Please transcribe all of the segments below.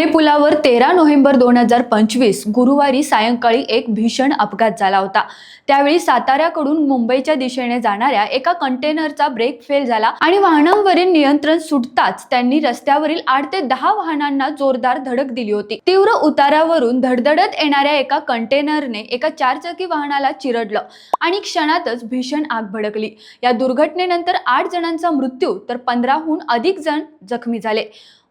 नवले पुलावर 13 नोव्हेंबर 2025 गुरुवारी सायंकाळी एक भीषण अपघात झाला होता। त्यावेळी साताऱ्याकडून मुंबईच्या दिशेने जाणाऱ्या एका कंटेनरचा ब्रेक फेल झाला आणि वाहनांवरील नियंत्रण सुटताच त्यांनी रस्त्यावरील 8 ते 10 वाहनांना जोरदार धडक दिली होती। तीव्र उतारावरून धडधडत येणाऱ्या एका कंटेनरने एका चारचाकी वाहनाला चिरडलं आणि क्षणातच भीषण आग भडकली। या दुर्घटनेनंतर 8 जणांचा मृत्यू तर 15हून अधिक जण जखमी झाले।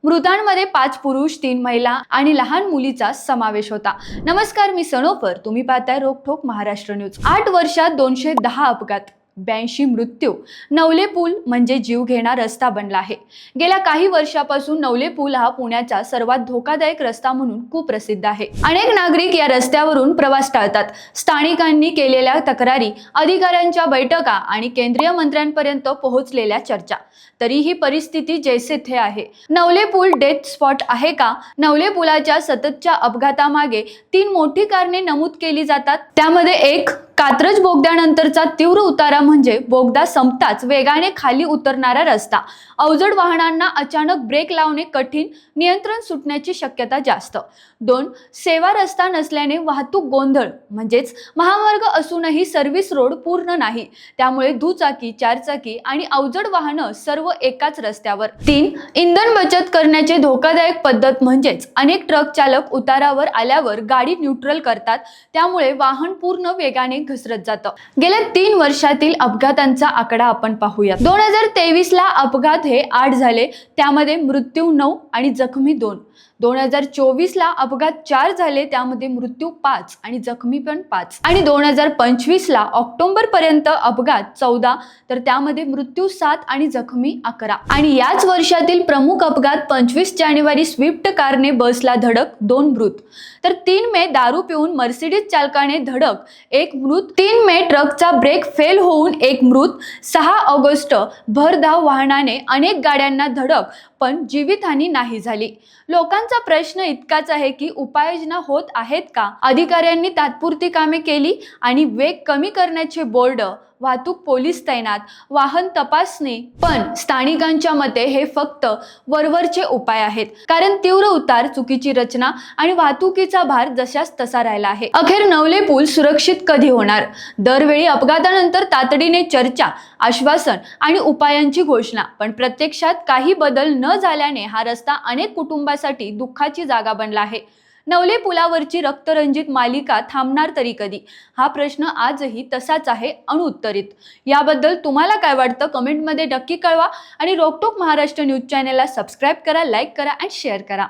मृतांमध्ये 5 पुरुष, 3 महिला आणि लहान मुलीचा समावेश होता। नमस्कार, मी सनोफर, तुम्ही पाहताय रोकठोक महाराष्ट्र न्यूज। 8 वर्षात 210 अपघात, 82 मृत्यू। नवले पूल म्हणजे जीव घेणा रस्ता बनला आहे। गेल्या काही वर्षापासून नवले पूल हा पुण्याचा सर्वात धोकादायक रस्ता म्हणून खूप प्रसिद्ध आहे। अनेक नागरिक या रस्त्यावरून प्रवास टाळतात। स्थानिकांनी केलेल्या तक्रारी, अधिकाऱ्यांच्या बैठका आणि केंद्रीय मंत्र्यांपर्यंत पोहोचलेल्या चर्चा, तरी ही परिस्थिती जैसे थे आहे। नवले पूल डेथ स्पॉट आहे का? नवले पुलाच्या सततच्या अपघातामागे 3 मोठी कारणे नमूद केली जातात। त्यामध्ये एक, कात्रज बोगद्यानंतरचा तीव्र उतारा म्हणजे बोगदा संपताच वेगाने खाली उतरणारा रस्ता। अवजड वाहनांना अचानक ब्रेक लावणे कठीण, नियंत्रण सुटण्याची शक्यता जास्त। 2, सेवा रस्ता नसल्याने वाहतूक गोंधळ, म्हणजेच महामार्ग असूनही सर्व्हिस रोड पूर्ण नाही, त्यामुळे दुचाकी, चारचाकी आणि अवजड वाहनं सर्व एकाच रस्त्यावर। 3, इंधन बचत करण्याचे धोकादायक पद्धत, म्हणजेच अनेक ट्रक चालक उतारावर आल्यावर गाडी न्यूट्रल करतात, त्यामुळे वाहन पूर्ण वेगाने घसरत जातं। गेल्या 3 वर्षातील अपघातांचा आकडा आपण पाहूया। 2023 ला अपघात हे 8 झाले, त्यामध्ये मृत्यू 9 आणि जखमी 2। 2024 ला अपघात 4 झाले, त्यामध्ये मृत्यू 5 आणि जखमी पण 5। आणि 2025 ला ऑक्टोबर पर्यंत अपघात 14, तर त्यामध्ये मृत्यू 7 आणि जखमी 11। आणि याच वर्षातील प्रमुख अपघात 25 जानेवारी स्विफ्ट कारने बसला धडक, 2 मृत। तर 3 मे दारू पिऊन मर्सिडीज चालकाने धडक, 1 मृत। 3 मे ट्रकचा ब्रेक फेल होऊन 1 मृत। 6 ऑगस्ट भरधाव वाहनाने अनेक गाड्यांना धडक, पण जीवितहानी नाही झाली। लोकांचा प्रश्न इतकाच आहे की उपाययोजना होत आहेत का? अधिकाऱ्यांनी तात्पुरती कामे केली आणि वेग कमी करण्याचे बोर्ड, वाहतूक पोलीस तैनात, वाहन तपासणी, पण स्थानिकांच्या मते हे फक्त वरवरचे उपाय आहेत, कारण तीव्र उतार, चुकीची रचना आणि वाहतुकीचा भार जशास तसा राहिला आहे। अखेर नवले पूल सुरक्षित कधी होणार? दरवेळी अपघातानंतर तातडीने चर्चा, आश्वासन आणि उपायांची घोषणा, पण प्रत्यक्षात काही बदल न झाल्याने हा रस्ता अनेक कुटुंबांसाठी दुःखाची जागा बनला आहे। नवले पुलावरची रक्तरंजित मालिका थांबणार तरी कधी? हा प्रश्न आजही तसाच आहे, अणुत्तरित। याबद्दल तुम्हाला काय वाटतं? कमेंटमध्ये नक्की कळवा आणि रोकटोक महाराष्ट्र न्यूज चॅनलला सबस्क्राईब करा, लाईक करा आणि शेअर करा।